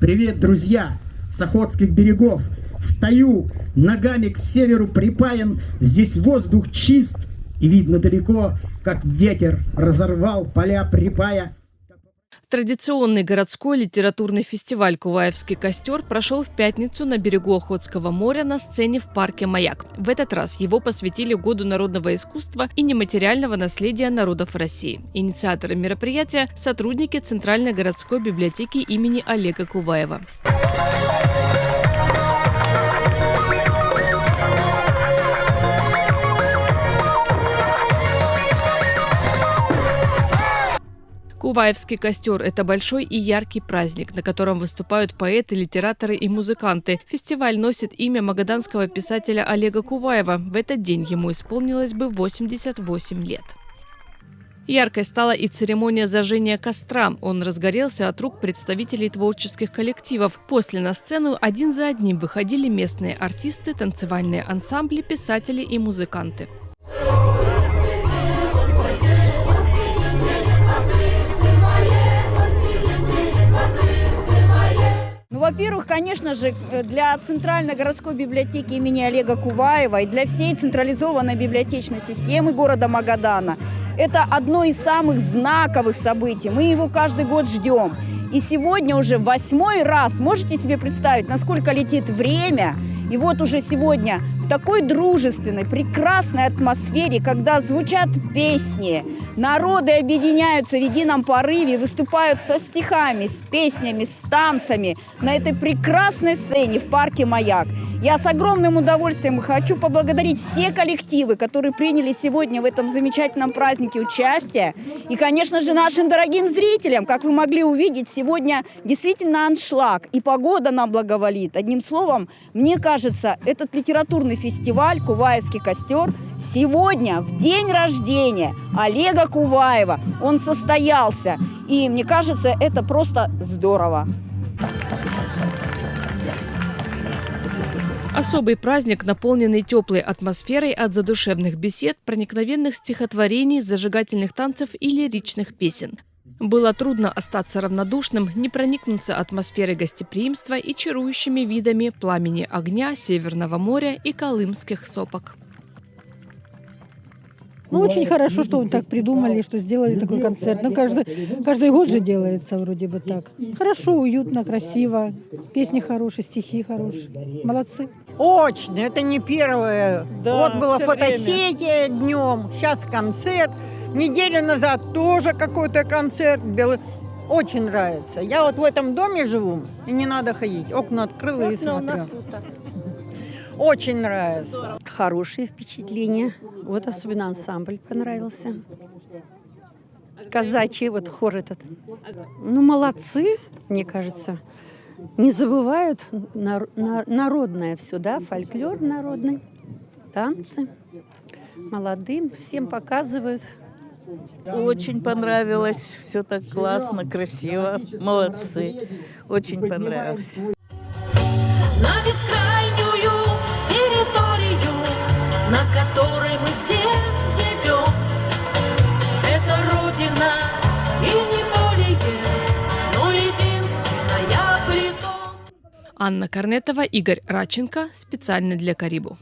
Привет, друзья, с охотских берегов. Стою, ногами к северу припаян. Здесь воздух чист, и видно далеко, как ветер разорвал поля припая. Традиционный городской литературный фестиваль «Куваевский костер» прошел в пятницу на берегу Охотского моря на сцене в парке «Маяк». В этот раз его посвятили Году народного искусства и нематериального наследия народов России. Инициаторы мероприятия – сотрудники Центральной городской библиотеки имени Олега Куваева. Куваевский костер – это большой и яркий праздник, на котором выступают поэты, литераторы и музыканты. Фестиваль носит имя магаданского писателя Олега Куваева. В этот день ему исполнилось бы 88 лет. Яркой стала и церемония зажжения костра. Он разгорелся от рук представителей творческих коллективов. После на сцену один за одним выходили местные артисты, танцевальные ансамбли, писатели и музыканты. Во-первых, конечно же, для Центральной городской библиотеки имени Олега Куваева и для всей централизованной библиотечной системы города Магадана это одно из самых знаковых событий. Мы его каждый год ждем. И сегодня уже 8-й раз, можете себе представить, насколько летит время? И вот уже сегодня в такой дружественной, прекрасной атмосфере, когда звучат песни, народы объединяются в едином порыве, выступают со стихами, с песнями, с танцами на этой прекрасной сцене в парке «Маяк». Я с огромным удовольствием хочу поблагодарить все коллективы, которые приняли сегодня в этом замечательном празднике участие. И, конечно же, нашим дорогим зрителям, как вы могли увидеть, сегодня действительно аншлаг, и погода нам благоволит. Одним словом, мне кажется, этот литературный фестиваль «Куваевский костер» сегодня, в день рождения Олега Куваева, он состоялся. И мне кажется, это просто здорово. Особый праздник, наполненный теплой атмосферой от задушевных бесед, проникновенных стихотворений, зажигательных танцев и лиричных песен. Было трудно остаться равнодушным, не проникнуться атмосферой гостеприимства и чарующими видами пламени огня, Северного моря и колымских сопок. Ну, очень хорошо, что так придумали, что сделали такой концерт. Ну, каждый год же делается вроде бы так. Хорошо, уютно, красиво. Песни хорошие, стихи хорошие. Молодцы. Очень, это не первое. Да, вот была фотосессия днем, сейчас концерт. Неделю назад тоже какой-то концерт. Очень нравится. Я вот в этом доме живу, и не надо ходить. Окна открыла и смотрю. Очень нравится. Хорошие впечатления. Вот особенно ансамбль понравился. Казачий вот хор этот. Ну, молодцы, мне кажется. Не забывают народное все, да, фольклор народный, танцы. Молодым всем показывают. Очень понравилось. Все так классно, красиво. Молодцы. Очень понравилось. На бескрайнюю территорию, на которой мы все живем. Это Родина и не более, но единственная притом. Анна Корнетова, Игорь Радченко. Специально для Карибу.